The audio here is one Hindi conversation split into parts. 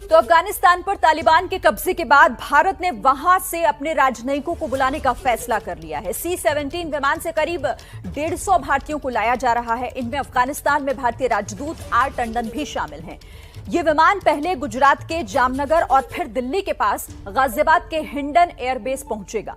तो अफगानिस्तान पर तालिबान के कब्जे के बाद भारत ने वहां से अपने राजनयिकों को बुलाने का फैसला कर लिया है। C-17 विमान से करीब 150 भारतीयों को लाया जा रहा है। इनमें अफगानिस्तान में भारतीय राजदूत आर टंडन भी शामिल हैं। ये विमान पहले गुजरात के जामनगर और फिर दिल्ली के पास गाजियाबाद के हिंडन एयरबेस पहुंचेगा।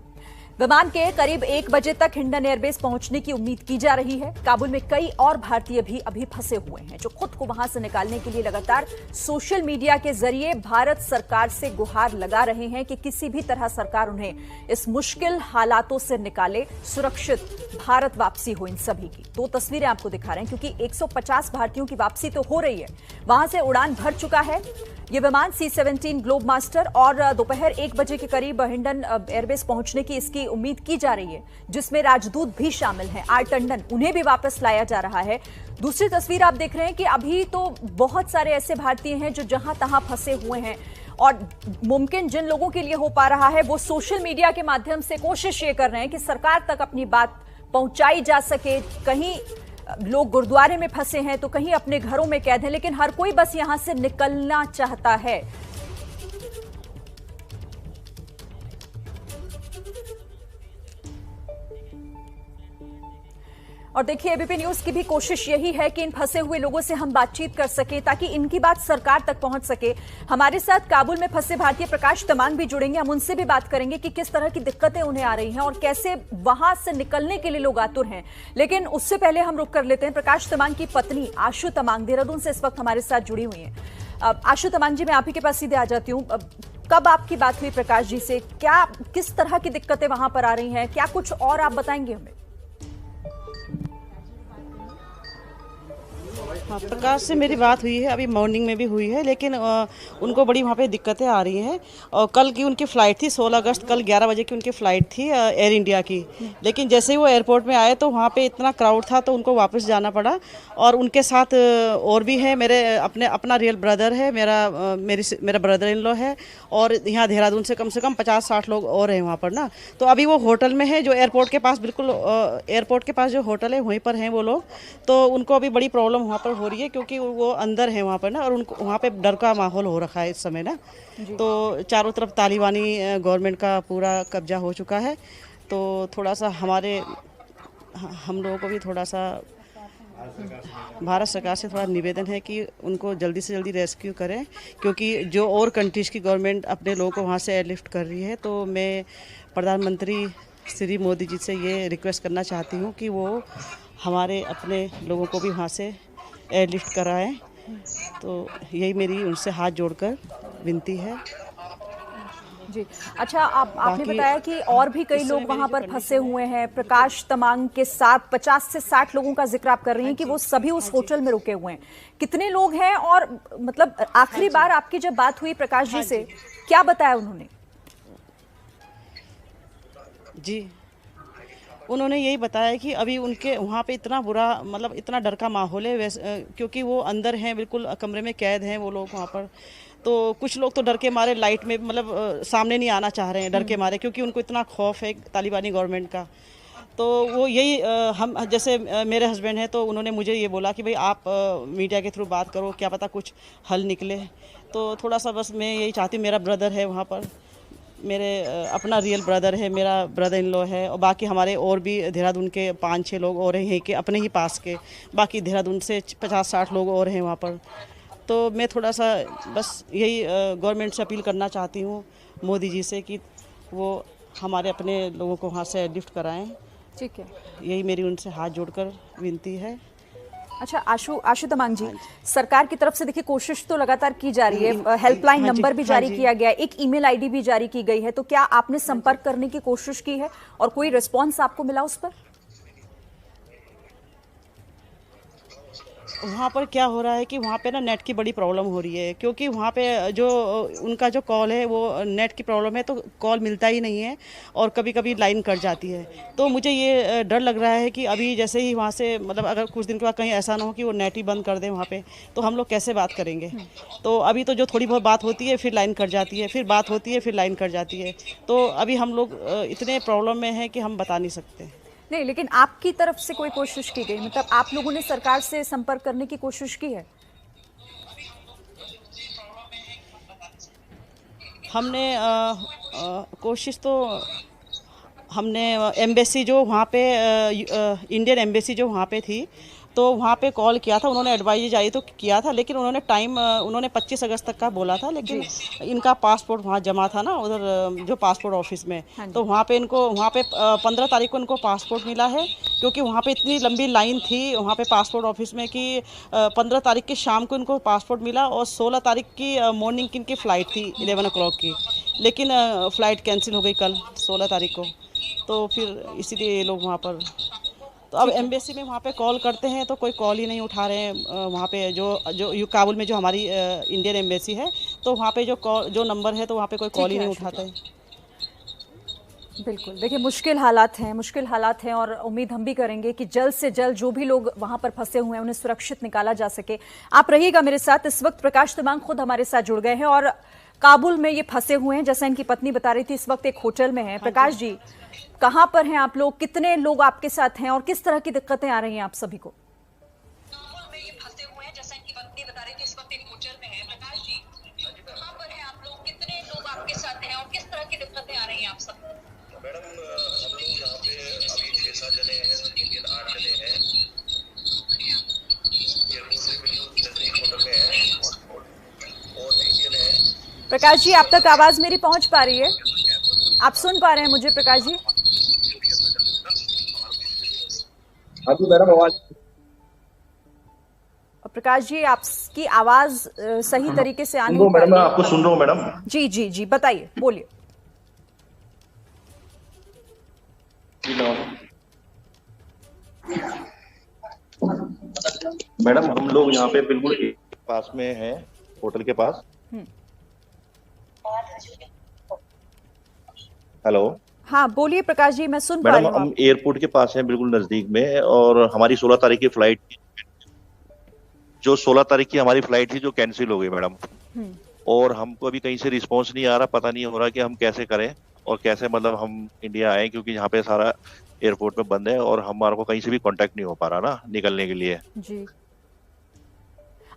विमान के करीब 1 बजे तक हिंडन एयरबेस पहुंचने की उम्मीद की जा रही है। काबुल में कई और भारतीय भी अभी फंसे हुए हैं, जो खुद को वहां से निकालने के लिए लगातार सोशल मीडिया के जरिए भारत सरकार से गुहार लगा रहे हैं कि किसी भी तरह सरकार उन्हें इस मुश्किल हालातों से निकाले, सुरक्षित भारत वापसी हो इन सभी की। 2 तस्वीरें आपको दिखा रहे हैं, क्योंकि 150 भारतीयों की वापसी तो हो रही है। वहां से उड़ान भर चुका है ये विमान C-17 ग्लोब मास्टर, और दोपहर 1 बजे के करीब हिंडन एयरबेस पहुंचने की इसकी उम्मीद की जा रही है, जिसमें राजदूत भी शामिल हैं आर टंडन। उन्हें भी वापस लाया जा रहा है। दूसरी तस्वीर आप देख रहे हैं कि अभी तो बहुत सारे ऐसे भारतीय हैं जो जहां तहां फंसे हुए हैं, और मुमकिन जिन लोगों के लिए हो पा रहा है वो सोशल मीडिया के माध्यम से कोशिश ये कर रहे हैं कि सरकार तक अपनी बात पहुंचाई जा सके। कहीं लोग गुरुद्वारे में फंसे हैं तो कहीं अपने घरों में कैद हैं, लेकिन हर कोई बस यहां से निकलना चाहता है। और देखिए, एबीपी न्यूज की भी कोशिश यही है कि इन फंसे हुए लोगों से हम बातचीत कर सके, ताकि इनकी बात सरकार तक पहुंच सके। हमारे साथ काबुल में फंसे भारतीय प्रकाश तमांग भी जुड़ेंगे। हम उनसे भी बात करेंगे कि किस तरह की दिक्कतें उन्हें आ रही हैं और कैसे वहां से निकलने के लिए लोग आतुर हैं। लेकिन उससे पहले हम रुक कर लेते हैं। प्रकाश तमांग की पत्नी आशु तमांग देहरादून से इस वक्त हमारे साथ जुड़ी हुई हैं। आशु तमांग जी, मैं आप ही के पास सीधे आ जाती हूँ। कब आपकी बात हुई प्रकाश जी से? किस तरह की दिक्कतें वहां पर आ रही हैं? क्या कुछ और आप बताएंगे हमें? हाँ, प्रकाश से मेरी बात हुई है, अभी मॉर्निंग में भी हुई है, लेकिन उनको बड़ी वहाँ पे दिक्कतें आ रही हैं। और कल की उनकी फ़्लाइट थी 16 अगस्त, कल 11 बजे की उनकी फ़्लाइट थी एयर इंडिया की। लेकिन जैसे ही वो एयरपोर्ट में आए तो वहाँ पे इतना क्राउड था तो उनको वापस जाना पड़ा। और उनके साथ और भी है, मेरे अपना रियल ब्रदर है, मेरा ब्रदर इन लॉ है, और यहाँ देहरादून से कम 50-60 लोग और हैं वहाँ पर ना। तो अभी वो होटल में है, जो एयरपोर्ट के पास, बिल्कुल एयरपोर्ट के पास जो होटल है वहीं पर हैं वो लोग। तो उनको अभी बड़ी प्रॉब्लम वहाँ पर हो रही है, क्योंकि वो अंदर है वहाँ पर ना, और उनको वहाँ पे डर का माहौल हो रखा है इस समय ना। तो चारों तरफ तालिबानी गवर्नमेंट का पूरा कब्जा हो चुका है। तो थोड़ा सा हम लोगों को भी थोड़ा सा भारत सरकार से थोड़ा निवेदन है कि उनको जल्दी से जल्दी रेस्क्यू करें, क्योंकि जो और कंट्रीज़ की गवर्नमेंट अपने लोगों को वहाँ से एयरलिफ्ट कर रही है। तो मैं प्रधानमंत्री श्री मोदी जी से ये रिक्वेस्ट करना चाहती हूँ कि वो हमारे अपने लोगों को भी वहाँ से एयरलिफ्ट कराएं। तो यही मेरी उनसे हाथ जोड़कर विनती है जी। अच्छा, आपने बताया कि और भी कई लोग वहां पर फंसे हुए हैं। प्रकाश तमांग के साथ 50 से 60 लोगों का जिक्र आप कर रही हैं कि वो सभी उस होटल में रुके हुए हैं। कितने लोग हैं? और मतलब आखिरी बार आपकी जब बात हुई प्रकाश जी से, क्या बताया उन्होंने? जी, उन्होंने यही बताया कि अभी उनके वहाँ पे इतना बुरा, मतलब इतना डर का माहौल है वैसे, क्योंकि वो अंदर हैं, बिल्कुल कमरे में कैद हैं वो लोग वहाँ पर। तो कुछ लोग तो डर के मारे लाइट में, मतलब सामने नहीं आना चाह रहे हैं डर के मारे, क्योंकि उनको इतना खौफ है तालिबानी गवर्नमेंट का। तो वो यही हम जैसे मेरे हस्बैंड हैं, तो उन्होंने मुझे ये बोला कि भाई आप मीडिया के थ्रू बात करो, क्या पता कुछ हल निकले। तो थोड़ा सा बस मैं यही चाहती हूँ, मेरा ब्रदर है वहाँ पर, मेरे अपना रियल ब्रदर है, मेरा ब्रदर इन लॉ है, और बाकी हमारे और भी देहरादून के 5-6 लोग और हैं कि अपने ही पास के, बाकी देहरादून से 50-60 लोग और हैं वहाँ पर। तो मैं थोड़ा सा बस यही गवर्नमेंट से अपील करना चाहती हूँ, मोदी जी से, कि वो हमारे अपने लोगों को वहाँ से एयरलिफ्ट कराएं। ठीक है, यही मेरी उनसे हाथ जोड़कर विनती है। अच्छा, आशु तमांग जी, सरकार की तरफ से देखिए कोशिश तो लगातार की जा रही है। हेल्पलाइन नंबर भी जारी किया गया है, एक ईमेल आईडी भी जारी की गई है। तो क्या आपने संपर्क करने की कोशिश की है और कोई रिस्पांस आपको मिला उस पर? वहाँ पर क्या हो रहा है कि वहाँ पे ना नेट की बड़ी प्रॉब्लम हो रही है, क्योंकि वहाँ पे जो उनका जो कॉल है वो नेट की प्रॉब्लम है, तो कॉल मिलता ही नहीं है, और कभी कभी लाइन कट जाती है। तो मुझे ये डर लग रहा है कि अभी जैसे ही वहाँ से, मतलब अगर कुछ दिन के बाद कहीं ऐसा ना हो कि वो नेट ही बंद कर दें वहाँ पे, तो हम लोग कैसे बात करेंगे? तो अभी तो जो थोड़ी बहुत बात होती है फिर लाइन कट जाती है, फिर बात होती है फिर लाइन कट जाती है। तो अभी हम लोग इतने प्रॉब्लम में हैं कि हम बता नहीं सकते। नहीं, लेकिन आपकी तरफ से कोई कोशिश की गई? मतलब आप लोगों ने सरकार से संपर्क करने की कोशिश की है? हमने कोशिश तो हमने एम्बेसी जो वहाँ पे इंडियन एम्बेसी जो वहाँ पे थी, तो वहाँ पे कॉल किया था। उन्होंने एडवाइस जारी तो किया था, लेकिन उन्होंने टाइम उन्होंने 25 अगस्त तक का बोला था, लेकिन इनका पासपोर्ट वहाँ जमा था ना उधर जो पासपोर्ट ऑफिस में, तो वहाँ पे इनको वहाँ पे 15 तारीख को इनको पासपोर्ट मिला है, क्योंकि वहाँ पे इतनी लंबी लाइन थी वहाँ पे पासपोर्ट ऑफिस में कि 15 तारीख की शाम को इनको पासपोर्ट मिला, और 16 तारीख की मॉर्निंग की इनकी फ़्लाइट थी 11 o'clock की, लेकिन फ़्लाइट कैंसिल हो गई कल 16 तारीख को। तो फिर इसीलिए ये लोग वहाँ पर, तो अब एम्बेसी में वहाँ पे कॉल करते हैं तो कोई कॉल ही नहीं उठा रहे हैं। वहाँ पे जो जो काबुल में जो हमारी इंडियन एम्बेसी है, तो वहाँ पे जो नंबर है तो वहाँ पे कोई कॉल ही नहीं उठाता है। बिल्कुल, देखिए मुश्किल हालात हैं और उम्मीद हम भी करेंगे कि जल्द से जल्द जो भी लोग वहां पर फंसे हुए हैं उन्हें सुरक्षित निकाला जा सके। आप रहिएगा मेरे साथ। इस वक्त प्रकाश तमांग खुद हमारे साथ जुड़ गए हैं और काबुल में ये फंसे हुए हैं, जैसा इनकी पत्नी बता रही थी, इस वक्त एक होटल में है। प्रकाश जी, कहाँ पर हैं आप लोग, कितने लोग आपके साथ हैं और किस तरह की दिक्कतें आ रही हैं आप सभी को? मैडम हम लोग यहाँ पे अभी 6-7 जने हैं, इंडियन 8 जने हैं, एयरपोर्ट से बिल्कुल नजदीक होटल में है और इंडियन है। प्रकाश जी, आप तक आवाज मेरी पहुंच पा रही है? आप सुन पा रहे हैं मुझे प्रकाश जी? हाँ जी मैडम, आवाज। प्रकाश जी, आपकी आवाज सही तरीके से आनी मैडम, मैं आपको सुन रहा हूँ मैडम। जी जी जी, बताइए, बोलिए। मैडम हम लोग यहाँ पे बिल्कुल पास में हैं, होटल के पास। हेलो, हाँ बोलिए प्रकाश जी, मैं सुन पा रही हूँ। मैडम हम एयरपोर्ट के पास हैं, बिल्कुल नजदीक में, और हमारी 16 तारीख की फ्लाइट थी, जो 16 तारीख की हमारी फ्लाइट थी जो कैंसिल हो गई मैडम। और हमको अभी कहीं से रिस्पांस नहीं आ रहा, पता नहीं हो रहा कि हम कैसे करें और कैसे मतलब हम इंडिया आए, क्योंकि यहाँ पे सारा एयरपोर्ट में बंद है और हमारे को कहीं से भी कांटेक्ट नहीं हो पा रहा ना निकलने के लिए जी।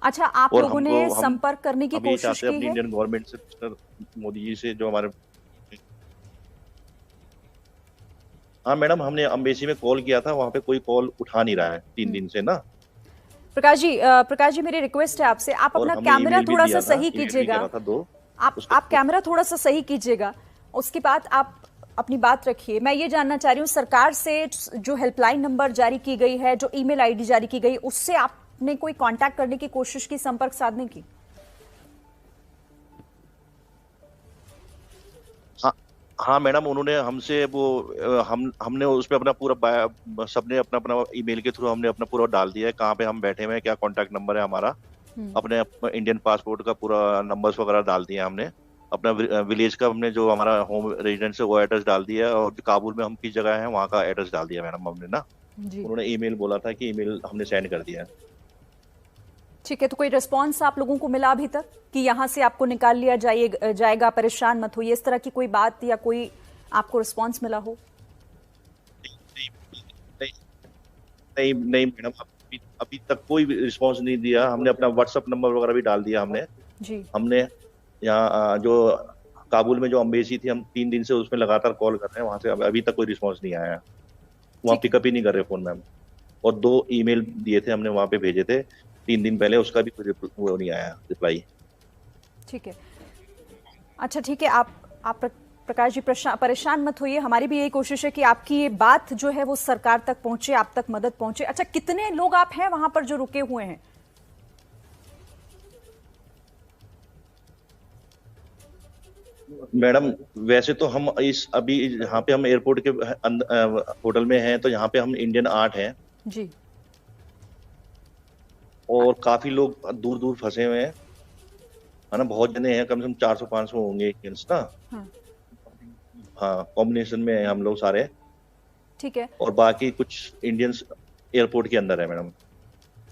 अच्छा, आप लोगों ने संपर्क करने की कोशिश की है? अपनी इंडियन गवर्नमेंट से, मिस्टर मोदी जी से, जो हमारे। हाँ मैडम, हमने अम्बेसी में कॉल किया था, वहाँ पे कोई कॉल उठा नहीं रहा है 3 दिन से ना। प्रकाश जी मेरी रिक्वेस्ट है आपसे, आप अपना कैमरा थोड़ा सा सही कीजिएगा। आप कैमरा थोड़ा सा सही कीजिएगा, उसके बाद आप अपनी बात रखिए। मैं ये जानना चाह रही हूँ, सरकार से जो हेल्पलाइन नंबर जारी की गई है, जो ईमेल आईडी जारी की गई, उससे आपने कोई कांटेक्ट करने की कोशिश की, संपर्क साधने की? हाँ मैडम, उन्होंने हमसे वो हमने उस पे अपना पूरा सबने अपना अपना ईमेल के थ्रू हमने अपना पूरा डाल दिया है, कहाँ पे हम बैठे हुए हैं, क्या कांटेक्ट नंबर है हमारा, अपने इंडियन पासपोर्ट का पूरा नंबर्स वगैरह डाल दिया हमने, अपना विलेज का हमने जो हमारा होम रेजिडेंस है वो एड्रेस डाल दिया है, और काबुल में हम किस जगह है वहाँ का एड्रेस डाल दिया मैडम हमने ना। उन्होंने ईमेल बोला था कि ईमेल हमने सेंड कर दिया है। ठीक है, तो कोई रिस्पांस आप लोगों को मिला अभी तक कि यहाँ से आपको निकाल लिया जाएगा, परेशान मत होइए, इस तरह की कोई बात या कोई आपको रिस्पांस मिला हो? नहीं नहीं मैडम, अभी तक कोई रिस्पांस नहीं दिया। हमने अपना व्हाट्सएप नंबर वगैरह भी डाल दिया हमने जी। हमने यहाँ जो काबुल में जो अम्बेसी थी, हम 3 दिन से उसमें लगातार कॉल कर रहे हैं, वहां से अभी तक कोई रिस्पांस नहीं आया। वहाँ पिकअप ही नहीं कर रहे फोन मैम, और 2 ईमेल दिए थे हमने, वहां पे भेजे थे 3 दिन पहले, उसका भी कोई वो नहीं आया रिप्लाई। ठीक है, अच्छा ठीक है, आप प्रकाश जी परेशान मत होइए, हमारी भी यही कोशिश है कि आपकी ये बात जो है वो सरकार तक पहुंचे, आप तक मदद पहुंचे। अच्छा, कितने लोग आप हैं वहां पर जो रुके हुए हैं? मैडम वैसे तो हम अभी यहाँ पे हम एयरपोर्ट के होटल में हैं, तो यहाँ पे हम इंडियन 8 हैं जी, और काफी लोग दूर दूर फंसे हुए हैं, है ना, बहुत जने हैं, कम से कम 400-500 होंगे इंडियंस ना। हाँ, कॉम्बिनेशन में हैं हम लोग सारे। ठीक है, और बाकी कुछ इंडियंस एयरपोर्ट के अंदर है मैडम।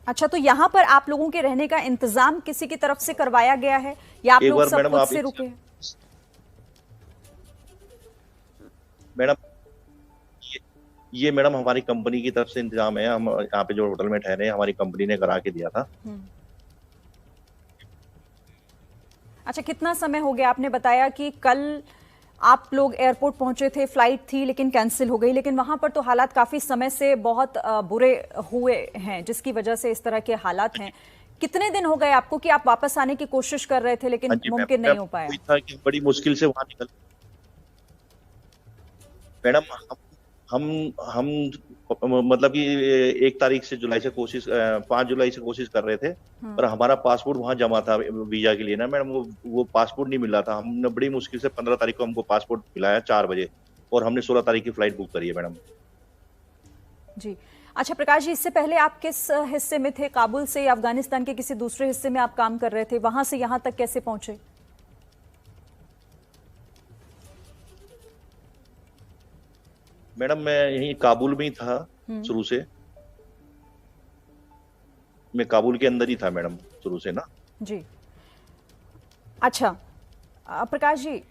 अच्छा, तो यहाँ पर आप लोगों के रहने का इंतजाम किसी की तरफ से करवाया गया है या आप लोग सब खुद से रुके हैं? मैडम ये मैडम हमारी कंपनी की तरफ से इंतजाम है, हम यहाँ पे जो होटल में ठहरे हैं हमारी कंपनी ने करा के दिया था। अच्छा, कितना समय हो गया? आपने बताया कि कल आप लोग एयरपोर्ट पहुंचे थे, फ्लाइट थी लेकिन कैंसिल हो गई, लेकिन वहां पर तो हालात काफी समय से बहुत बुरे हुए हैं जिसकी वजह से इस तरह के हालात हैं। कितने दिन हो गए आपको कि आप वापस आने की कोशिश कर रहे थे हाँ लेकिन जी मुमकिन मैम, नहीं हो पाया? वही था कि बड़ी मुश्किल से वहां निकल। मैडम हम मतलब कि 1 तारीख से जुलाई से कोशिश 5 जुलाई से कोशिश कर रहे थे, पर हमारा पासपोर्ट वहां जमा था वीजा के लिए ना मैडम, वो पासपोर्ट नहीं मिल रहा था। हमने बड़ी मुश्किल से 15 तारीख को हमको पासपोर्ट मिलाया 4 बजे, और हमने 16 तारीख की फ्लाइट बुक करी है मैडम। जी। अच्छा प्रकाश जी, इससे पहले आप किस हिस्से में थे? काबुल से या अफगानिस्तान के किसी दूसरे हिस्से में आप काम कर रहे थे? वहां से यहाँ तक कैसे पहुंचे? मैडम मैं यहीं काबुल में ही था शुरू से। मैं काबुल के अंदर ही था मैडम शुरू से ना। जी। अच्छा प्रकाश जी,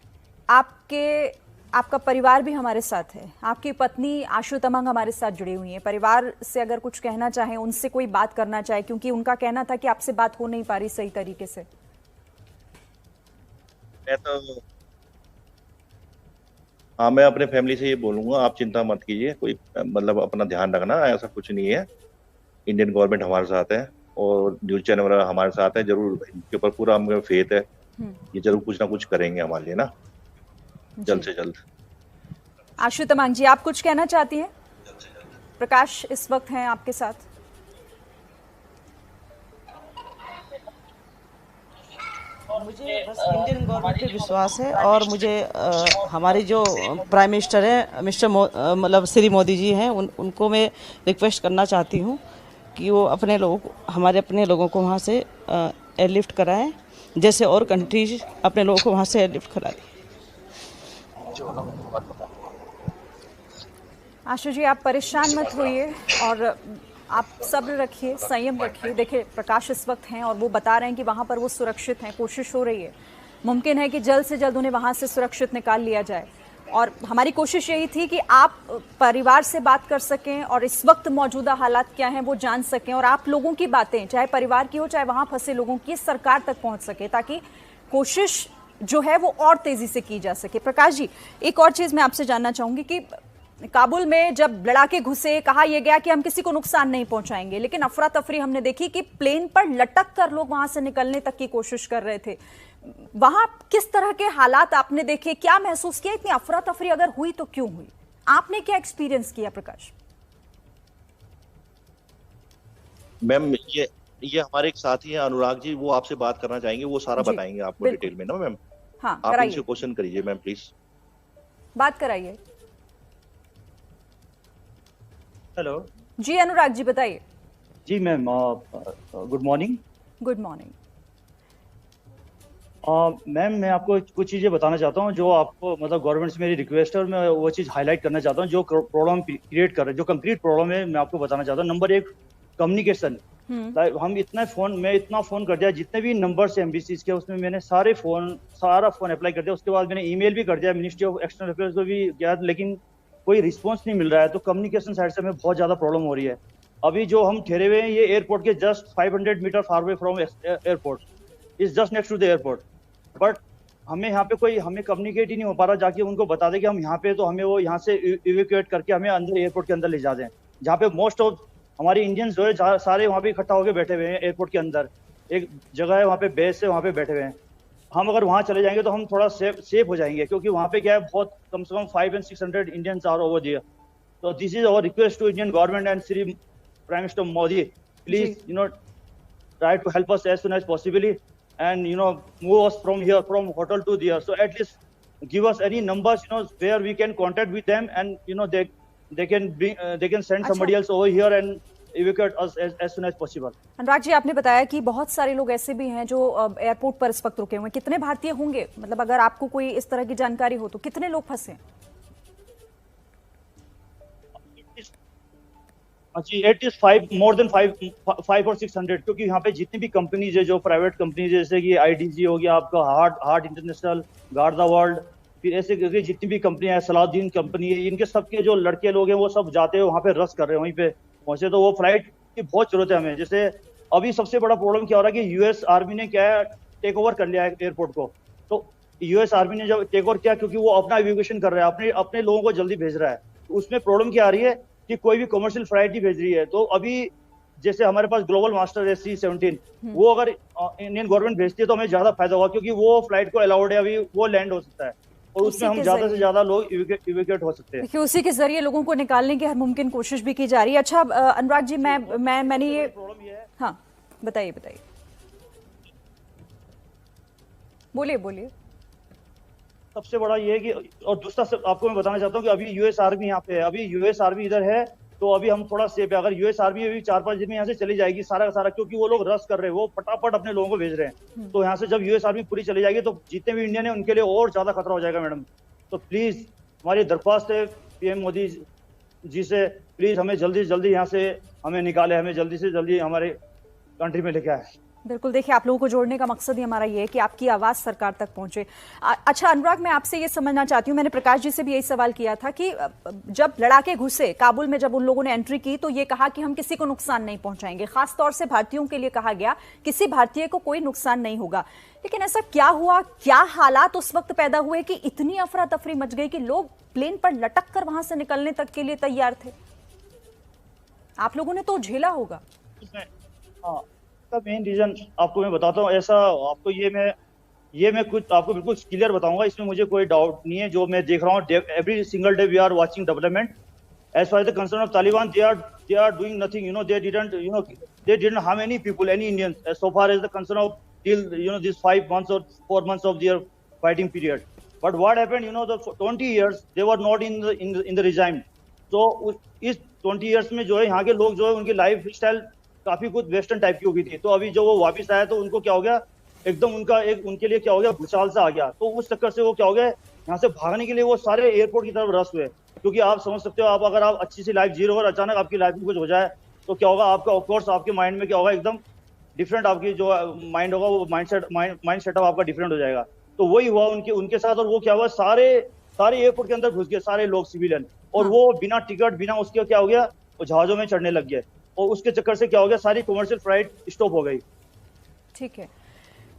आपका परिवार भी हमारे साथ है। आपकी पत्नी आशु तमांग हमारे साथ जुड़ी हुई हैं। परिवार से अगर कुछ कहना चाहें, उनसे कोई बात करना चाहे, क्योंकि उनका कहना था कि आपसे बात हो नहीं पा रही सही तरीके से। मैं तो हाँ, मैं अपने फैमिली से ये बोलूंगा, आप चिंता मत कीजिए, कोई मतलब अपना ध्यान रखना, ऐसा कुछ नहीं है। इंडियन गवर्नमेंट हमारे साथ है और न्यूज चैनल हमारे साथ है, जरूर इनके ऊपर पूरा हमें फेथ है, ये जरूर कुछ ना कुछ करेंगे हमारे लिए ना, जल्द से जल्द। आशु तमांग जी, आप कुछ कहना चाहती हैं? प्रकाश इस वक्त हैं आपके साथ। मुझे बस इंडियन गवर्नमेंट पे विश्वास है, और मुझे हमारी जो प्राइम मिनिस्टर है मिस्टर मतलब श्री मोदी जी हैं, उनको मैं रिक्वेस्ट करना चाहती हूँ कि वो हमारे अपने लोगों को वहाँ से एयरलिफ्ट कराएं, जैसे और कंट्रीज अपने लोगों को वहाँ से एयरलिफ्ट करा दी। आशु जी, आप परेशान मत होइए और आप सब्र रखिए, संयम रखिए। देखिए प्रकाश इस वक्त हैं और वो बता रहे हैं कि वहाँ पर वो सुरक्षित हैं। कोशिश हो रही है, मुमकिन है कि जल्द से जल्द उन्हें वहाँ से सुरक्षित निकाल लिया जाए। और हमारी कोशिश यही थी कि आप परिवार से बात कर सकें और इस वक्त मौजूदा हालात क्या हैं वो जान सकें, और आप लोगों की बातें, चाहे परिवार की हो चाहे वहाँ फंसे लोगों की, सरकार तक पहुँच सके, ताकि कोशिश जो है वो और तेज़ी से की जा सके। प्रकाश जी, एक और चीज़ मैं आपसे जानना चाहूँगी कि काबुल में जब लड़ाके घुसे, कहा यह गया कि हम किसी को नुकसान नहीं पहुंचाएंगे, लेकिन अफरा तफरी हमने देखी कि प्लेन पर लटक कर लोग वहां से निकलने तक की कोशिश कर रहे थे। वहां किस तरह के हालात आपने देखे, क्या महसूस किया? इतनी अफरा तफरी अगर हुई तो क्यों हुई? आपने क्या एक्सपीरियंस किया प्रकाश? मैम ये हमारे एक साथी हैं अनुराग जी, वो आपसे बात करना चाहेंगे, वो सारा बताएंगे आपको डिटेल में ना मैम। हाँ, आप इनसे क्वेश्चन करिए मैम, प्लीज बात कराइए। हेलो जी अनुराग जी, बताइए। जी ma'am, good morning. Good morning ma'am, मैं आपको कुछ चीज़ें बताना चाहता हूँ जो आपको मतलब गवर्नमेंट से मेरी रिक्वेस्ट है, और मैं वो चीज़ हाईलाइट करना चाहता हूँ जो प्रॉब्लम क्रिएट कर रहे हैं, जो कंक्रीट प्रॉब्लम है, मैं आपको बताना चाहता हूँ। Number 1, communication. हम मैं इतना फ़ोन कर दिया, जितने भी नंबर से एम्बेसीज के, उसमें मैंने सारा फ़ोन अप्लाई कर दिया। उसके बाद मैंने ईमेल भी कर दिया, मिनिस्ट्री ऑफ एक्सटर्नल अफेयर्स को भी गया, लेकिन कोई रिस्पॉन्स नहीं मिल रहा है। तो कम्युनिकेशन साइड से हमें बहुत ज़्यादा प्रॉब्लम हो रही है। अभी जो हम ठहरे हुए हैं, ये एयरपोर्ट के just 500 metre far away from airport, is just next to the airport, but हमें यहाँ पे हमें कम्युनिकेट ही नहीं हो पा रहा। जाके उनको बता दें कि हम यहाँ पे, तो हमें वो यहाँ से इवैक्यूएट करके हमें अंदर एयरपोर्ट के अंदर ले जा दें, जहाँ पे मोस्ट ऑफ हमारे इंडियंस जो है सारे वहाँ पे इकट्ठा होकर बैठे हुए हैं। एयरपोर्ट के अंदर एक जगह है, वहाँ पे बेस है, वहाँ पे बैठे हुए हैं। हम अगर वहाँ चले जाएंगे तो हम थोड़ा सेफ हो जाएंगे, क्योंकि वहाँ पे क्या है, बहुत कम से कम 500 and 600 Indians are over there. So this is our request to Indian government and Shri Prime Minister Modi. Please, try to help us as soon as possibly, and move us from here, from hotel to there. So at least give us any numbers, where we can contact with them, and they can bring, they can send somebody else over here and evacuate us as soon as possible. Anurag ji, आपने बताया कि बहुत सारे लोग ऐसे भी हैं जो एयरपोर्ट पर इस वक्त रुके हुए हैं। कितने भारतीय होंगे? मतलब अगर आपको कोई इस तरह की जानकारी हो तो कितने लोग फंसे हैं? जी, इट इज 5 or 600, क्योंकि यहाँ पे जितनी भी कंपनीज है, जो प्राइवेट कंपनीज है, जैसे कि IDG हो गया आपका, heart international, guard the world, फिर ऐसे करके जितनी भी कंपनी है, सलाउद्दीन कंपनी है, इनके सबके जो लड़के लोग हैं वो सब जाते हैं वहाँ पे, रश कर रहे हैं वहीं पे पहुंचे। तो वो फ्लाइट की बहुत जरूरत है हमें। जैसे अभी सबसे बड़ा प्रॉब्लम क्या हो रहा है कि US आर्मी ने क्या है, टेक ओवर कर लिया है एयरपोर्ट को। तो यूएस आर्मी ने जब टेक ओवर किया, क्योंकि वो अपना एविकुएशन कर रहा है, अपने अपने लोगों को जल्दी भेज रहा है, तो उसमें प्रॉब्लम क्या आ रही है कि कोई भी कमर्शियल फ्लाइट नहीं भेज रही है। तो अभी जैसे हमारे पास ग्लोबल मास्टर है C-17, वो अगर इंडियन गवर्नमेंट भेजती है तो हमें ज्यादा फायदा होगा, क्योंकि वो फ्लाइट को अलाउड है, अभी वो लैंड हो सकता है और उसमें हम ज्यादा से ज्यादा लोग इवेक्यूएट हो सकते हैं। देखिए उसी के जरिए लोगों को निकालने की हर मुमकिन कोशिश भी की जा रही है। अच्छा अनुराग जी, मैंने ये प्रॉब्लम ये है, हाँ बताइए बताइए, बोलिए बोलिए। सबसे बड़ा ये है कि, और दूसरा आपको मैं बताना चाहता हूँ कि अभी यूएस आर्मी यहाँ पे है, अभी यूएस आर्मी इधर है, तो अभी हम थोड़ा सेफ है। अगर यूएस आर्मी अभी 4-5 दिन में यहाँ से चली जाएगी सारा का सारा, क्योंकि वो लोग रश कर रहे हैं, वो फटाफट अपने लोगों को भेज रहे हैं, तो यहाँ से जब यूएस आर्मी पूरी चली जाएगी तो जितने भी इंडियन है उनके लिए और ज्यादा खतरा हो जाएगा मैडम। तो प्लीज हमारी दरख्वास्त है PM मोदी जी से, प्लीज हमें जल्दी से जल्दी यहाँ से हमें निकाले, हमें जल्दी से जल्दी हमारे कंट्री में लेके आए। बिल्कुल, देखिए आप लोगों को जोड़ने का मकसद ही हमारा ये है कि आपकी आवाज सरकार तक पहुंचे। अच्छा अनुराग, मैं आपसे ये समझना चाहती हूँ, मैंने प्रकाश जी से भी यही सवाल किया था कि जब लड़ाके घुसे काबुल में, जब उन लोगों ने एंट्री की तो ये कहा कि हम किसी को नुकसान नहीं पहुंचाएंगे, खासतौर से भारतीयों के लिए कहा गया किसी भारतीय को कोई नुकसान नहीं होगा। लेकिन ऐसा क्या हुआ, क्या हालात उस वक्त पैदा हुए कि इतनी अफरा तफरी मच गई कि लोग प्लेन पर लटक कर वहां से निकलने तक के लिए तैयार थे? आप लोगों ने तो झेला होगा। हाँ, का मेन रीजन आपको मैं बताता हूँ। ऐसा आपको ये मैं कुछ आपको बिल्कुल क्लियर बताऊंगा, इसमें मुझे कोई डाउट नहीं है। जो मैं देख रहा हूँ every single day we are watching development as far the concern of Taliban, they are doing nothing, they didn't harm any people, any Indians, as so far as the concern of till these 5 months or 4 months of their fighting period. But what happened, the 20 years they were not in the regime. तो इस 20 years में जो है यहाँ के लोग जो है उनकी लाइफ स्टाइल काफी कुछ वेस्टर्न टाइप की हो गई थी। तो अभी जो वो वापस आया तो उनको क्या हो गया, एकदम उनके लिए क्या हो गया, भूचाल सा आ गया। तो उस चक्कर से वो क्या हो गया, यहाँ से भागने के लिए वो सारे एयरपोर्ट की तरफ रश हुए। क्योंकि आप समझ सकते हो, अगर आप अच्छी सी लाइफ जी रहे हो और अचानक आपकी लाइफ में कुछ हो जाए तो क्या होगा, आपका ऑफकोर्स आपके माइंड में क्या होगा, एकदम डिफरेंट आपकी जो माइंड होगा, वो माइंड सेटअप आपका डिफरेंट हो जाएगा। तो वही हुआ उनके साथ। और वो क्या हुआ, सारे एयरपोर्ट के अंदर घुस गए सारे लोग सिविलियन, और वो बिना टिकट बिना उसके क्या हो गया, वो जहाजों में चढ़ने लग गए, और उसके चक्कर से क्या हो गया, सारी कमर्शियल फ्लाइट स्टॉप हो गई। ठीक है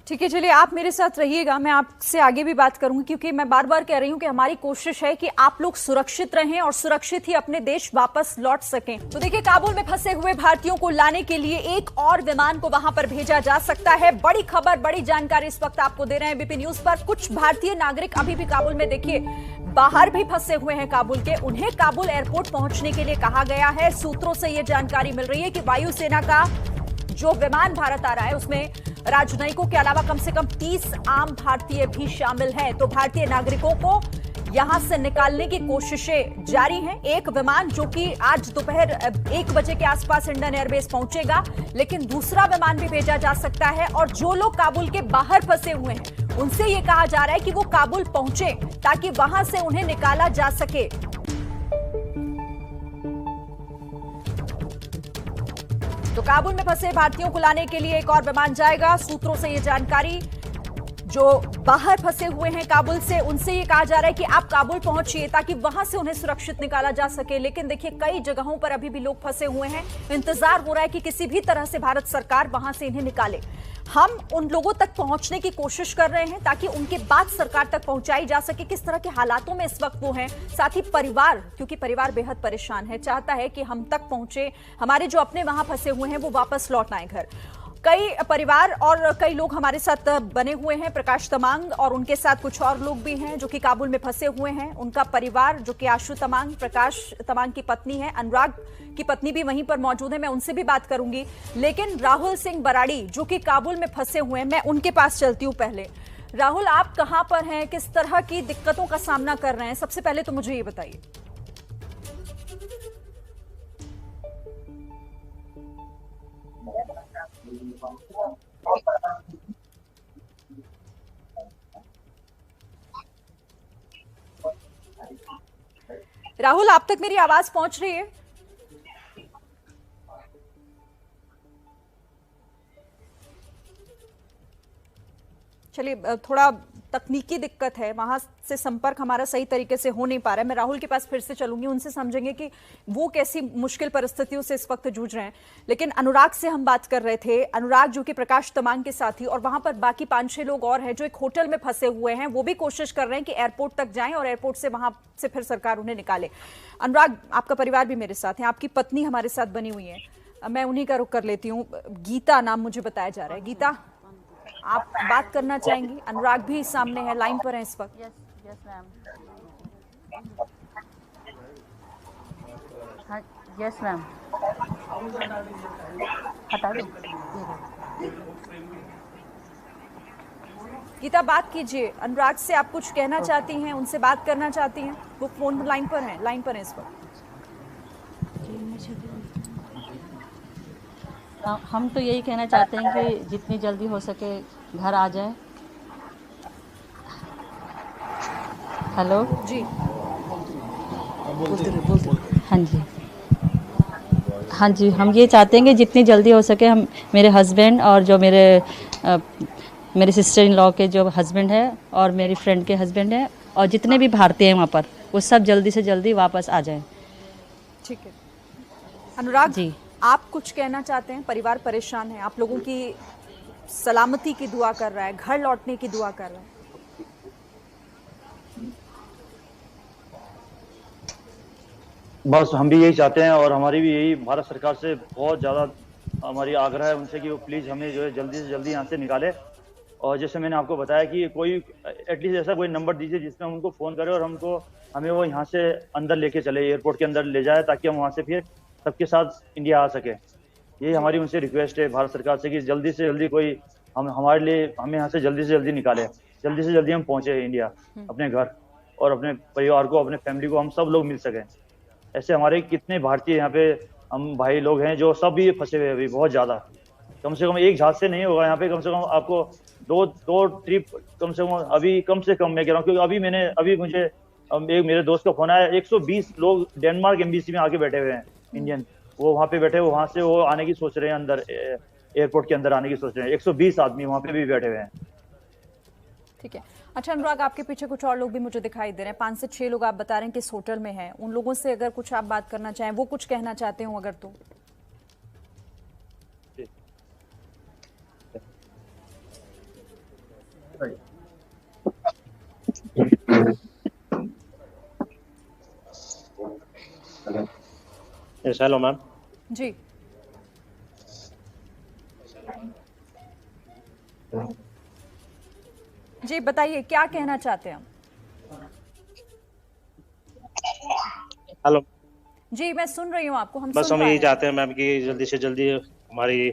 चलिए आप मेरे साथ रहिएगा, मैं आपसे आगे भी बात करूंगी, क्योंकि मैं बार बार कह रही हूं कि हमारी कोशिश है कि आप लोग सुरक्षित रहें और सुरक्षित ही अपने देश वापस लौट सकें। तो देखिए, काबुल में फंसे हुए भारतीयों को लाने के लिए एक और विमान को वहां पर भेजा जा सकता है। बड़ी खबर, बड़ी जानकारी इस वक्त आपको दे रहे हैं बीपी न्यूज पर। कुछ भारतीय नागरिक अभी भी काबुल में देखिए बाहर भी फंसे हुए हैं काबुल के, उन्हें काबुल एयरपोर्ट पहुंचने के लिए कहा गया है। सूत्रों से यह जानकारी मिल रही है कि वायुसेना का जो विमान भारत आ रहा है उसमें राजनयिकों के अलावा कम से कम 30 आम भारतीय भी शामिल हैं। तो भारतीय नागरिकों को यहां से निकालने की कोशिशें जारी हैं। एक विमान जो कि आज दोपहर 1 बजे के आसपास इंडियन एयरबेस पहुंचेगा, लेकिन दूसरा विमान भी भेजा जा सकता है। और जो लोग काबुल के बाहर फंसे हुए हैं उनसे यह कहा जा रहा है कि वो काबुल पहुंचे ताकि वहां से उन्हें निकाला जा सके। तो काबुल में फंसे भारतीयों को लाने के लिए एक और विमान जाएगा। सूत्रों से यह जानकारी, जो बाहर फंसे हुए हैं काबुल से, उनसे ये कहा जा रहा है कि आप काबुल पहुंचिए ताकि वहां से उन्हें सुरक्षित निकाला जा सके। लेकिन देखिए, कई जगहों पर अभी भी लोग फंसे हुए हैं। इंतजार हो रहा है कि किसी भी तरह से भारत सरकार वहां से इन्हें निकाले। हम उन लोगों तक पहुंचने की कोशिश कर रहे हैं ताकि उनके बात सरकार तक पहुंचाई जा सके। किस तरह के हालातों में इस वक्त वो हैं, साथ ही परिवार, क्योंकि परिवार बेहद परेशान है, चाहता है कि हम तक पहुंचे, हमारे जो अपने वहां फंसे हुए हैं वो वापस लौट आए घर। कई परिवार और कई लोग हमारे साथ बने हुए हैं, प्रकाश तमांग और उनके साथ कुछ और लोग भी हैं जो कि काबुल में फंसे हुए हैं। उनका परिवार जो कि आशु तमांग, प्रकाश तमांग की पत्नी है, अनुराग की पत्नी भी वहीं पर मौजूद है, मैं उनसे भी बात करूंगी। लेकिन राहुल सिंह बराड़ी जो कि काबुल में फंसे हुए हैं, मैं उनके पास चलती हूँ। पहले राहुल, आप कहां पर हैं, किस तरह की दिक्कतों का सामना कर रहे हैं, सबसे पहले तो मुझे ये बताइए। राहुल, आप तक मेरी आवाज पहुंच रही है? चलिए, थोड़ा तकनीकी दिक्कत है, वहां से संपर्क हमारा सही तरीके से हो नहीं पा रहा है। मैं राहुल के पास फिर से चलूंगी, उनसे समझेंगे कि वो कैसी मुश्किल परिस्थितियों से इस वक्त जूझ रहे हैं। लेकिन अनुराग से हम बात कर रहे थे, अनुराग जो कि प्रकाश तमांग के साथी, और वहां पर बाकी 5-6 लोग और हैं जो एक होटल में फंसे हुए हैं। वो भी कोशिश कर रहे हैं कि एयरपोर्ट तक जाएं और एयरपोर्ट से वहां से फिर सरकार उन्हें निकाले। अनुराग, आपका परिवार भी मेरे साथ है, आपकी पत्नी हमारे साथ बनी हुई है, मैं उन्हीं का रुख कर लेती हूँ। गीता नाम मुझे बताया जा रहा है। गीता, आप बात करना चाहेंगी? अनुराग भी सामने है, लाइन पर है इस वक्त। Yes ma'am. हाँ यस मैम, हटा दो। गीता, बात कीजिए। अनुराग से आप कुछ कहना चाहती हैं, उनसे बात करना चाहती हैं? वो फोन लाइन पर है इस वक्त। हम तो यही कहना चाहते हैं कि जितनी जल्दी हो सके घर आ जाए। हेलो जी, हाँ जी, हम ये चाहते हैं कि जितनी जल्दी हो सके हम, मेरे हस्बैंड और जो मेरे सिस्टर इन लॉ के जो हस्बैंड है और मेरी फ्रेंड के हस्बैंड है और जितने भी भारतीय हैं वहाँ पर, वो सब जल्दी से जल्दी वापस आ जाएं। ठीक है। अनुराग जी, आप कुछ कहना चाहते हैं? परिवार परेशान है, आप लोगों की सलामती की दुआ कर रहा है, घर लौटने की दुआ कर रहा है। बस हम भी यही चाहते हैं और हमारी भी यही भारत सरकार से बहुत ज़्यादा हमारी आग्रह है उनसे कि वो प्लीज़ हमें जो है जल्दी से जल्दी यहाँ से निकाले। और जैसे मैंने आपको बताया कि कोई एटलीस्ट ऐसा कोई नंबर दीजिए जिसमें हम उनको फ़ोन करें और हमें वो यहाँ से अंदर लेके चले, एयरपोर्ट के अंदर ले जाए, ताकि हम वहाँ से फिर सबके साथ इंडिया आ सके। यही हमारी उनसे रिक्वेस्ट है भारत सरकार से कि जल्दी से जल्दी कोई हमें यहाँ से जल्दी निकाले, जल्दी से जल्दी हम पहुँचे इंडिया, अपने घर और अपने परिवार को, अपने फैमिली को हम सब लोग मिल सकें। ऐसे हमारे कितने भारतीय यहाँ पे हम भाई लोग हैं जो सब भी फंसे हुए अभी बहुत ज़्यादा। कम से कम एक जहाज से नहीं होगा यहाँ पे, कम से कम आपको दो ट्रिप कम से कम मैं कह रहा हूँ, क्योंकि अभी मुझे एक मेरे दोस्त का फोन आया, 120 लोग डेनमार्क एम्बेसी में आके बैठे हुए हैं इंडियन। वो वहाँ पे बैठे, वहाँ से वो आने की सोच रहे हैं, अंदर एयरपोर्ट के अंदर आने की सोच रहे हैं। 120 आदमी वहाँ पे भी बैठे हुए हैं। ठीक है। अच्छा अनुराग, आपके पीछे कुछ और लोग भी मुझे दिखाई दे रहे हैं, 5 से 6 लोग आप बता रहे हैं कि इस होटल में हैं। उन लोगों से अगर कुछ आप बात करना चाहें, वो कुछ कहना चाहते हो अगर तो। Hello ma'am. जी, जी बताइए, क्या कहना चाहते हैं हम? हेलो जी, मैं सुन रही हूँ आपको, हम बस सुन हम पा यही रहे हैं। चाहते हैं मैम कि जल्दी से जल्दी हमारी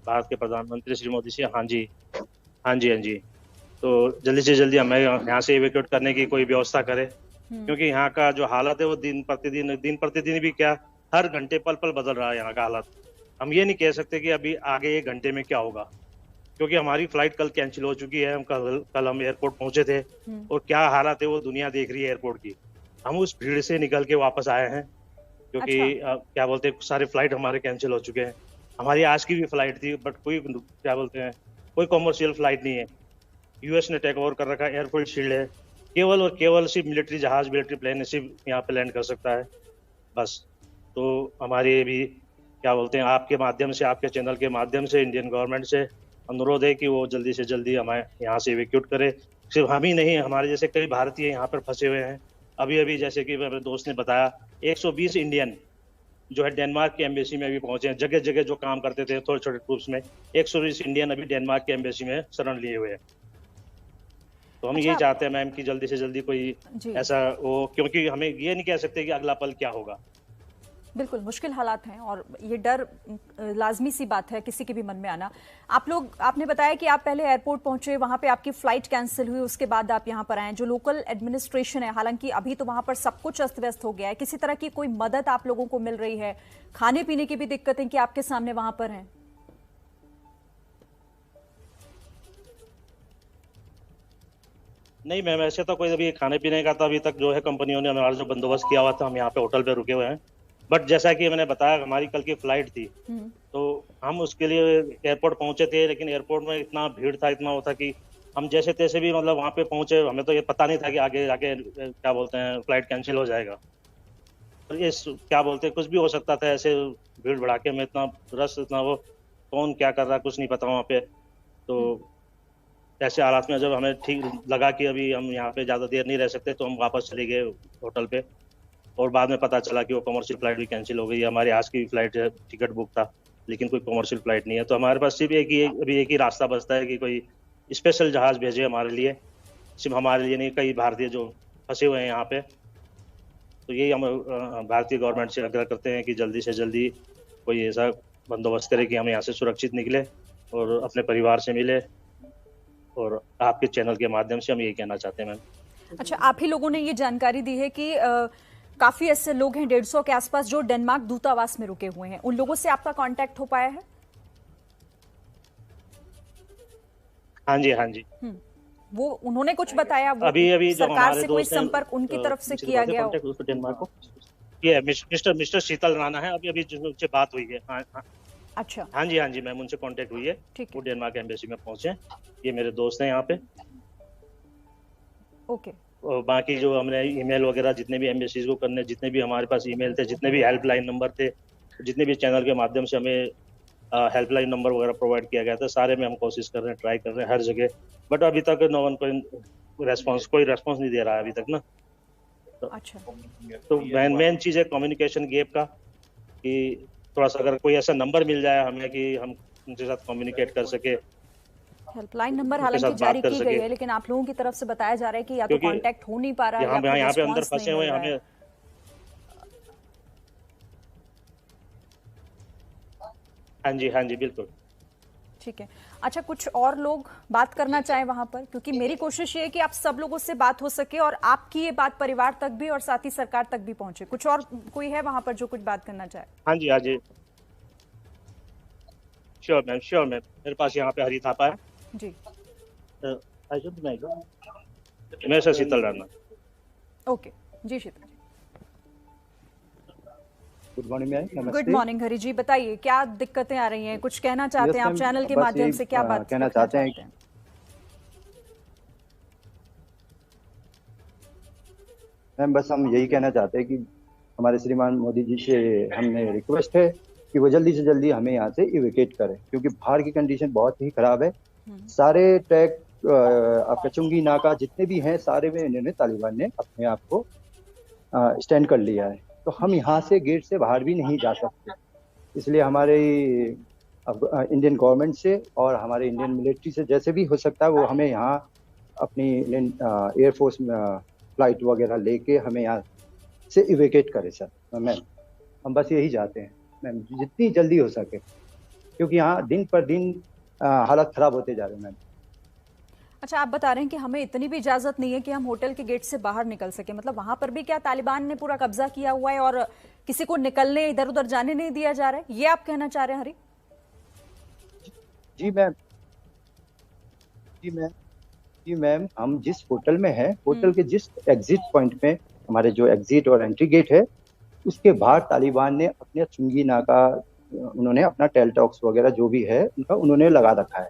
भारत के प्रधानमंत्री श्री मोदी से, हाँ जी, तो जल्दी से जल्दी हमें यहाँ से इवैक्यूएट करने की कोई व्यवस्था करे, क्योंकि यहाँ का जो हालत है वो दिन प्रतिदिन भी क्या, हर घंटे पल पल बदल रहा है यहाँ का हालत। हम ये नहीं कह सकते कि अभी आगे 1 घंटे में क्या होगा, क्योंकि हमारी फ्लाइट कल कैंसिल हो चुकी है। हम कल हम एयरपोर्ट पहुंचे थे और क्या हालत है वो दुनिया देख रही है एयरपोर्ट की। हम उस भीड़ से निकल के वापस आए हैं, क्योंकि क्या बोलते हैं, सारे फ्लाइट हमारे कैंसिल हो चुके हैं। हमारी आज की भी फ्लाइट थी, बट कोई कॉमर्शियल फ्लाइट नहीं है। यूएस ने टेक ओवर कर रखा है, एयरफील्ड शील्ड है, केवल और केवल सिर्फ मिलिट्री जहाज, मिलिट्री प्लेन सिर्फ यहाँ पे लैंड कर सकता है बस। तो हमारे भी आपके माध्यम से, आपके चैनल के माध्यम से इंडियन गवर्नमेंट से अनुरोध है कि वो जल्दी से जल्दी हमें यहाँ से इवैक्यूएट करे। सिर्फ हम ही नहीं, हमारे जैसे कई भारतीय यहाँ पर फंसे हुए हैं। अभी जैसे कि मेरे दोस्त ने बताया, 120 इंडियन जो है डेनमार्क की एम्बेसी में भी पहुंचे हैं। जगह जगह जो काम करते थे छोटे छोटे ग्रुप्स में, 120 इंडियन अभी डेनमार्क की एम्बेसी में शरण लिए हुए हैं। तो हम यही चाहते हैं मैम कि जल्दी से जल्दी कोई ऐसा हो, क्योंकि हमें ये नहीं कह सकते कि अगला पल क्या होगा। बिल्कुल मुश्किल हालात हैं और ये डर लाजमी सी बात है किसी के भी मन में आना। आपने बताया कि आप पहले एयरपोर्ट पहुंचे, वहां पे आपकी फ्लाइट कैंसिल हुई, उसके बाद आप यहां पर आए। जो लोकल एडमिनिस्ट्रेशन है, हालांकि अभी तो वहां पर सब कुछ अस्त व्यस्त हो गया है, किसी तरह की कोई मदद आप लोगों को मिल रही है? खाने पीने की भी दिक्कतें कि आपके सामने वहां पर हैं? नहीं मैम, ऐसे तो कोई अभी खाने पीने का तो अभी तक जो है कंपनियों ने हमारा जो बंदोबस्त किया हुआ था, हम यहाँ पे होटल पे रुके हुए हैं। बट जैसा कि मैंने बताया, हमारी कल की फ्लाइट थी, तो हम उसके लिए एयरपोर्ट पहुंचे थे, लेकिन एयरपोर्ट में इतना भीड़ था, इतना वो था कि हम जैसे तैसे भी मतलब वहाँ पे पहुंचे, हमें तो ये पता नहीं था कि आगे जाके क्या बोलते हैं फ्लाइट कैंसिल हो जाएगा। और इस क्या बोलते हैं कुछ भी हो सकता था, ऐसे भीड़ भड़ाके में इतना रश, इतना वो कौन क्या कर रहा है कुछ नहीं पता वहाँ पे। तो ऐसे हालात में जब हमें ठीक लगा कि अभी हम यहाँ पे ज़्यादा देर नहीं रह सकते, तो हम वापस चले गए होटल पे। और बाद में पता चला कि वो कमर्शियल फ्लाइट भी कैंसिल हो गई है। हमारे आज की भी फ्लाइट टिकट बुक था, लेकिन कोई कमर्शियल फ्लाइट नहीं है। तो हमारे पास सिर्फ अभी एक ही रास्ता बचता है कि कोई स्पेशल जहाज भेजे हमारे लिए, सिर्फ हमारे लिए नहीं, कई भारतीय जो फंसे हुए हैं यहाँ पे। तो यही हम भारतीय गवर्नमेंट से आग्रह करते हैं कि जल्दी से जल्दी कोई ऐसा बंदोबस्त करे कि हम यहाँ से सुरक्षित निकले और अपने परिवार से मिले। और आपके चैनल के माध्यम से हम यही कहना चाहते हैं मैम। अच्छा, आप ही लोगों ने ये जानकारी दी है कि काफी ऐसे लोग हैं 150 के आसपास जो डेनमार्क दूतावास में रुके हुए हैं, उन लोगों से आपका कांटेक्ट हो पाया है? हाँ जी, हाँ जी। वो उन्होंने कुछ बताया? वो अभी जो सरकार हमारे से कोई दोस्त हैं, संपर्क उनकी तरफ से किया गया हो? उस डेनमार्क को ये मिस्टर शीतल राणा है, अभी उनसे बात हुई है। हाँ हाँ। अच्छा। हाँ जी मैम, उनसे कांटेक्ट हुई है। ठीक है। वो डेनमार्क एम्बेसी में पहुंचे, ये मेरे दोस्त हैं यहाँ पे। ओके। और बाकी जो हमने ईमेल वगैरह जितने भी एम्बेसीज को करने, जितने भी हमारे पास ईमेल थे, जितने भी हेल्पलाइन नंबर थे, जितने भी चैनल के माध्यम से हमें हेल्पलाइन नंबर वगैरह प्रोवाइड किया गया था, सारे में हम कोशिश कर रहे हैं, ट्राई कर रहे हैं हर जगह। बट अभी तक नो वन कोई रेस्पॉन्स नहीं दे रहा है अभी तक ना। अच्छा। तो मेन चीज़ है कम्युनिकेशन गैप का, कि थोड़ा सा अगर कोई ऐसा नंबर मिल जाए हमें कि हम उनके साथ कम्युनिकेट कर सके। हेल्पलाइन नंबर हालांकि जारी की गई है, लेकिन आप लोगों की तरफ से बताया जा रहा है कि या तो कांटेक्ट हो नहीं पा रहा है, यहाँ पे अंदर फंसे हुए हमें। हाँ जी बिल्कुल। ठीक है। अच्छा, कुछ और लोग बात करना चाहें वहां पर? क्योंकि मेरी कोशिश ये है कि आप सब लोगों से बात हो सके और आपकी ये बात परिवार तक भी और साथ ही सरकार तक भी पहुंचे। कुछ और कोई है वहां पर जो कुछ बात करना चाहे? हाँ जी श्योर मैम। मेरे पास यहाँ पे हरी थापा है जी। मैं सर शीतल राणा। ओके जी, Sheetal ji. Good morning ma'am. नमस्ते। गुड मॉर्निंग हरी जी, बताइए क्या दिक्कतें आ रही हैं, कुछ कहना चाहते हैं आप चैनल के माध्यम से? क्या बात कहना चाहते हैं? मैम बस हम यही कहना चाहते हैं कि हमारे श्रीमान मोदी जी से हमने रिक्वेस्ट है कि वो जल्दी से जल्दी हमें यहाँ से इवेकेट करें, क्योंकि बाहर की कंडीशन बहुत ही खराब है। सारे ट्रैक आपका चुंगी नाका जितने भी हैं सारे में इन्होंने तालिबान ने अपने आप को स्टैंड कर लिया है। तो हम यहाँ से गेट से बाहर भी नहीं जा सकते, इसलिए हमारे इंडियन गवर्नमेंट से और हमारे इंडियन मिलिट्री से जैसे भी हो सकता है वो हमें यहाँ अपनी एयरफोर्स फ्लाइट वगैरह लेके हमें यहाँ से इवेकेट करे सर। मैम हम बस यही चाहते हैं मैम, जितनी जल्दी हो सके, क्योंकि यहाँ दिन पर दिन हालत खराब होते जा रहे हैं मैम। अच्छा, आप बता रहे हैं कि हमें इतनी भी इजाजत नहीं है कि हम होटल के गेट से बाहर निकल सके, मतलब वहां पर भी क्या तालिबान ने पूरा कब्जा किया हुआ है और किसी को निकलने, इधर उधर जाने नहीं दिया जा रहा है, ये आप कहना चाह रहे हैं हरी? जी मैम, हम जिस होटल में हैं, होटल के जिस एग्जिट पॉइंट में हमारे जो एग्जिट और एंट्री गेट है, उसके बाहर तालिबान ने अपने चुंगी नाका, उन्होंने अपना टेलटॉक्स वगैरह जो भी है उनका उन्होंने लगा रखा है।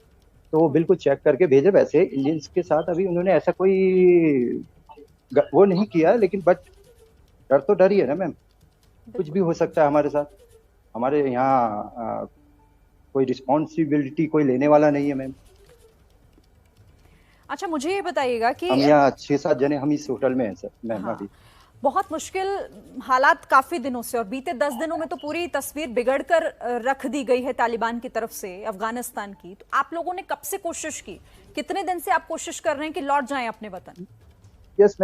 तो वो बिल्कुल चेक करके भेजे। वैसे इंडियंस के साथ अभी उन्होंने ऐसा कोई वो नहीं किया, लेकिन बट डर तो डर ही है ना मैम, कुछ भी हो सकता है हमारे साथ। हमारे यहाँ कोई रिस्पॉन्सिबिलिटी कोई लेने वाला नहीं है मैम। अच्छा, मुझे ये बताइएगा कि हम यहाँ 6-7 जने हम इस होटल में हैं सर मैम। हाँ, अभी बहुत मुश्किल हालात काफी दिनों से, और बीते 10 दिनों में तो पूरी तस्वीर बिगड़ कर रख दी गई है तालिबान की तरफ से अफगानिस्तान की। तो आप लोगों ने कब से कोशिश की, कितने दिन से आप कोशिश कर रहे हैं कि लौट जाएं अपने वतन? यस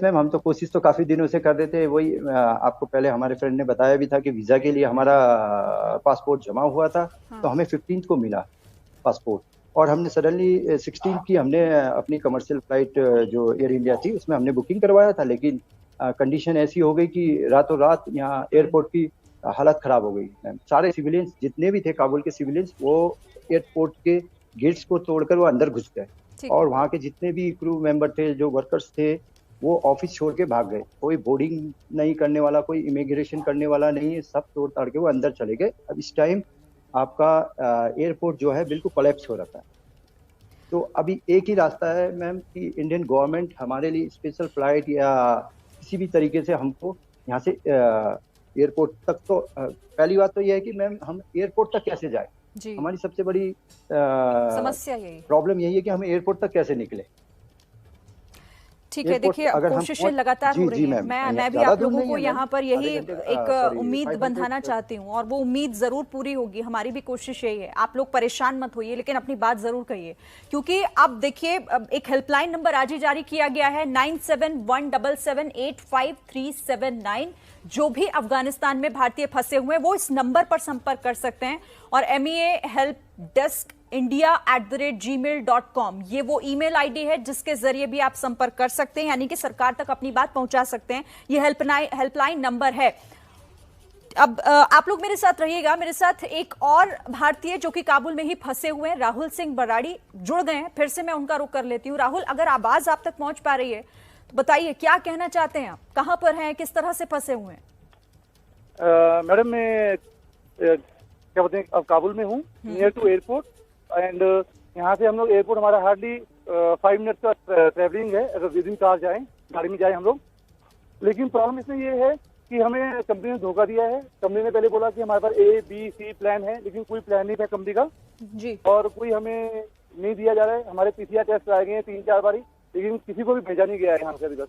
मैम, हम तो कोशिश तो काफी दिनों से कर रहे थे। वही आपको पहले हमारे फ्रेंड ने बताया भी था कि वीजा के लिए हमारा पासपोर्ट जमा हुआ था। हाँ। तो हमें 15 को मिला पासपोर्ट, और हमने सडनली 16 की हमने अपनी कमर्शियल फ्लाइट जो एयर इंडिया थी उसमें हमने बुकिंग करवाया था, लेकिन कंडीशन ऐसी हो गई कि रातों रात यहाँ एयरपोर्ट की हालत खराब हो गई मैम। सारे सिविलियंस जितने भी थे काबुल के सिविलियंस, वो एयरपोर्ट के गेट्स को तोड़कर वो अंदर घुस गए, और वहाँ के जितने भी क्रू मेंबर थे, जो वर्कर्स थे, वो ऑफिस छोड़ के भाग गए। कोई बोर्डिंग नहीं करने वाला, कोई इमिग्रेशन करने वाला नहीं है, सब तोड़ ताड़ के वो अंदर चले गए। अब इस टाइम आपका एयरपोर्ट जो है बिल्कुल कोलैप्स हो रखा है। तो अभी एक ही रास्ता है मैम कि इंडियन गवर्नमेंट हमारे लिए स्पेशल फ्लाइट या किसी भी तरीके से हमको यहाँ से एयरपोर्ट तक, तो पहली बात तो यह है कि मैम हम एयरपोर्ट तक कैसे जाए, हमारी सबसे बड़ी समस्या यही, प्रॉब्लम यही है कि हम एयरपोर्ट तक कैसे निकले। ठीक है, देखिए कोशिशें लगातार हो रही हैं। मैं भी आप लोगों को यहाँ पर यही एक उम्मीद बंधाना चाहती हूँ और वो उम्मीद जरूर पूरी होगी। हमारी भी कोशिश यही है, आप लोग परेशान मत होइए, लेकिन अपनी बात जरूर कहिए, क्योंकि अब देखिए एक हेल्पलाइन नंबर आज ही जारी किया गया है 9717785379। जो भी अफगानिस्तान में भारतीय फंसे हुए हैं वो इस नंबर पर संपर्क कर सकते हैं। और MEA हेल्प डेस्क india@gmail.com ये वो ईमेल आईडी है जिसके जरिए भी आप संपर्क कर सकते हैं, यानी कि सरकार तक अपनी बात पहुंचा सकते हैं। ये हेल्पलाइन नंबर है। अब आप लोग मेरे साथ रहिएगा। मेरे साथ एक और भारतीय जो कि काबुल में ही फंसे हुए हैं, राहुल सिंह बराड़ी जुड़ गए हैं। फिर से मैं उनका रुख कर लेती हूँ। राहुल, अगर आवाज आप तक पहुंच पा रही है तो बताइए, क्या कहना चाहते हैं आप, कहां पर हैं, किस तरह से फंसे हुए हैं? मैडम मैं क्या बोलते हैं, अब काबुल में हूँ, नियर टू एयरपोर्ट, एंड यहाँ से हम लोग एयरपोर्ट, हमारा हार्डली 5 मिनट का ट्रेवलिंग है अगर विदिन कार जाएं, गाड़ी में जाएं हम लोग। लेकिन प्रॉब्लम इसमें ये है कि हमें कंपनी ने धोखा दिया है। कंपनी ने पहले बोला कि हमारे पास A-B-C प्लान है, लेकिन कोई प्लान नहीं था कंपनी का जी, और कोई हमें नहीं दिया जा रहा है। हमारे PCR टेस्ट कराए गए हैं 3-4 बारी, लेकिन किसी को भी भेजा नहीं गया है यहाँ से अभी तक।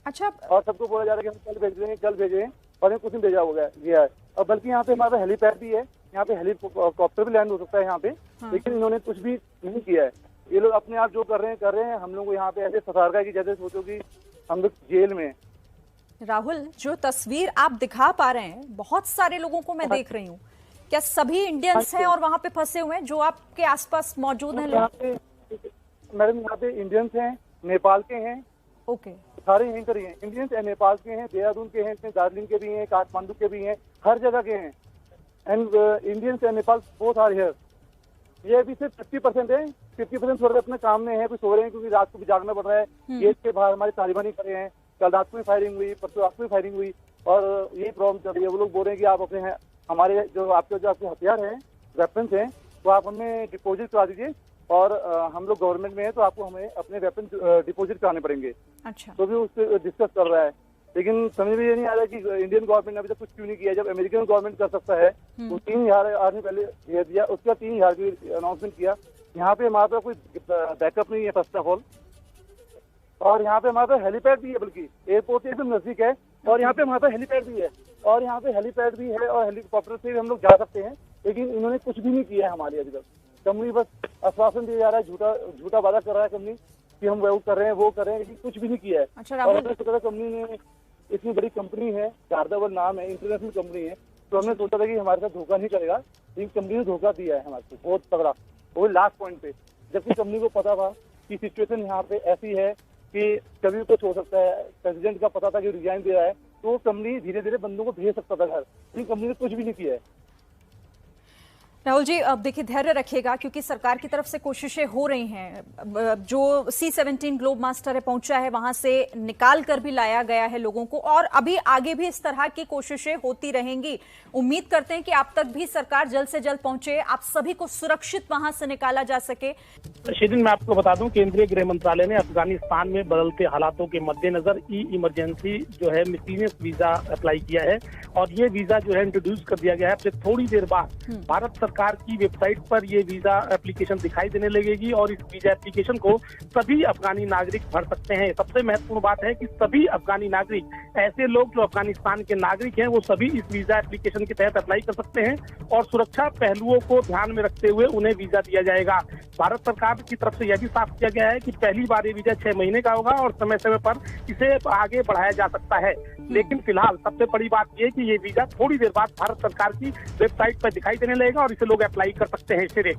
अच्छा, और सबको बोला जा रहा है कि हम कल भेज देंगे, कल भेजें, और कुछ नहीं भेजा हो गया है। और बल्कि यहाँ पे हमारे पास हेलीपैड भी है, यहाँ पे हेलीकॉप्टर भी लैंड हो सकता है यहाँ पे, लेकिन इन्होंने कुछ भी नहीं किया है। ये लोग अपने आप जो कर रहे हैं। हम लोग को यहाँ पे ऐसे फंसा रखा है कि जैसे सोचो कि हम लोग जेल में। राहुल, जो तस्वीर आप दिखा पा रहे हैं, बहुत सारे लोगों को मैं देख रही हूँ, क्या सभी इंडियंस हैं और वहाँ पे फंसे हुए हैं जो आपके आसपास मौजूद हैं लोग? मैडम यहाँ पे इंडियंस हैं, नेपाल के हैं, ओके, सारे यहीं पर ही हैं। इंडियंस हैं, नेपाल के हैं, देहरादून के हैं, दार्जिलिंग के भी हैं, काठमांडू के भी हैं, हर जगह के हैं। And Indians and Nepal both are here. ये अभी सिर्फ 50% है, 50% थोड़े अपने काम में है, कुछ सो रहे हैं क्योंकि रात को भी जागना पड़ रहा है। गेट के बाहर हमारे तालिबानी खड़े हैं, कल रात को भी फायरिंग हुई, परसों रात को भी फायरिंग हुई, और यही प्रॉब्लम चल रही है। वो लोग बोल रहे हैं कि आप अपने हमारे जो आपके हथियार हैं, वेपन्स हैं, तो आप हमें डिपोजिट करा दीजिए, और हम लोग गवर्नमेंट में है तो आपको हमें अपने वेपन डिपोजिट कराने पड़ेंगे। अच्छा, तो भी उससे डिस्कस कर रहा है, लेकिन समझ में ये नहीं आ रहा कि इंडियन गवर्नमेंट ने अभी तक कुछ क्यों नहीं किया। जब अमेरिकन गवर्नमेंट कर सकता है तो 3000 आदमी पहले भेज दिया, उसका 3000 की अनाउंसमेंट किया। यहाँ पे हमारे पास कोई बैकअप नहीं है फर्स्ट ऑफ ऑल, और यहाँ पे हमारे पास हेलीपैड भी है, बल्कि एयरपोर्ट से एकदम नजदीक है, और यहाँ पे हमारे पास हेलीपैड भी है, और यहाँ पे हेलीपैड भी है, और हेलीकॉप्टर से भी हम लोग जा सकते हैं। लेकिन इन्होंने कुछ भी नहीं किया है हमारे अभी तक। कंपनी बस आश्वासन दिया जा रहा है, झूठा वादा कर रहा है कंपनी कि हम वो कर रहे हैं, वो कर रहे हैं, लेकिन कुछ भी नहीं किया है। अच्छा, और हमने सोचा था कंपनी ने, इतनी बड़ी कंपनी है, शारदावर नाम है, इंटरनेशनल कंपनी है, तो हमने सोचा था कि हमारे साथ धोखा नहीं करेगा, लेकिन कंपनी ने धोखा दिया है हमारे को बहुत तगड़ा, वो लास्ट पॉइंट पे। जबकि कंपनी को पता था कि सिचुएशन यहाँ पे ऐसी है कि कभी कुछ हो सकता है। प्रेसिडेंट का पता था कि रिजाइन दे रहा है, तो वो कंपनी धीरे धीरे बंदों को भेज सकता था घर, लेकिन कंपनी ने कुछ भी नहीं किया है। राहुल जी, अब देखिए धैर्य रखिएगा, क्योंकि सरकार की तरफ से कोशिशें हो रही हैं। जो C-17 ग्लोब मास्टर है पहुंचा है, वहां से निकाल कर भी लाया गया है लोगों को, और अभी आगे भी इस तरह की कोशिशें होती रहेंगी। उम्मीद करते हैं कि आप तक भी सरकार जल्द से जल्द पहुंचे, आप सभी को सुरक्षित वहां से निकाला जा सके। शिरीन, मैं आपको बता दूं, केंद्रीय गृह मंत्रालय ने अफगानिस्तान में बदलते हालातों के मद्देनजर इमरजेंसी जो है मिसलेनियस वीजा अप्लाई किया है, और ये वीजा जो है इंट्रोड्यूस कर दिया गया है। फिर थोड़ी देर बाद भारत सरकार की वेबसाइट पर ये वीजा एप्लीकेशन दिखाई देने लगेगी, और इस वीजा एप्लीकेशन को सभी अफगानी नागरिक भर सकते हैं। सबसे महत्वपूर्ण बात है कि सभी अफगानी नागरिक, ऐसे लोग जो अफगानिस्तान के नागरिक हैं, वो सभी इस वीजा एप्लीकेशन के तहत अप्लाई कर सकते हैं, और सुरक्षा पहलुओं को ध्यान में रखते हुए उन्हें वीजा दिया जाएगा। भारत सरकार की तरफ से यह भी साफ किया गया है कि पहली बार ये वीजा 6 महीने का होगा, और समय समय पर इसे आगे बढ़ाया जा सकता है। लेकिन फिलहाल सबसे बड़ी बात यह कि ये वीजा थोड़ी देर बाद भारत सरकार की वेबसाइट पर दिखाई देने लगेगा, और इसे लोग अप्लाई कर सकते हैं। सिरे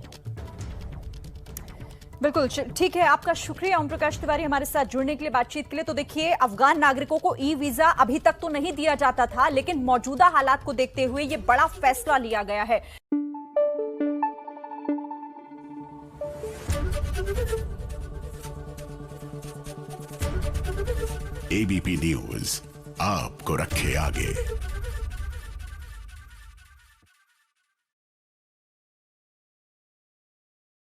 बिल्कुल ठीक है, आपका शुक्रिया ओम प्रकाश तिवारी हमारे साथ जुड़ने के लिए, बातचीत के लिए। तो देखिए, अफगान नागरिकों को ई वीजा अभी तक तो नहीं दिया जाता था, लेकिन मौजूदा हालात को देखते हुए ये बड़ा फैसला लिया गया है। ABP न्यूज आपको रखे आगे।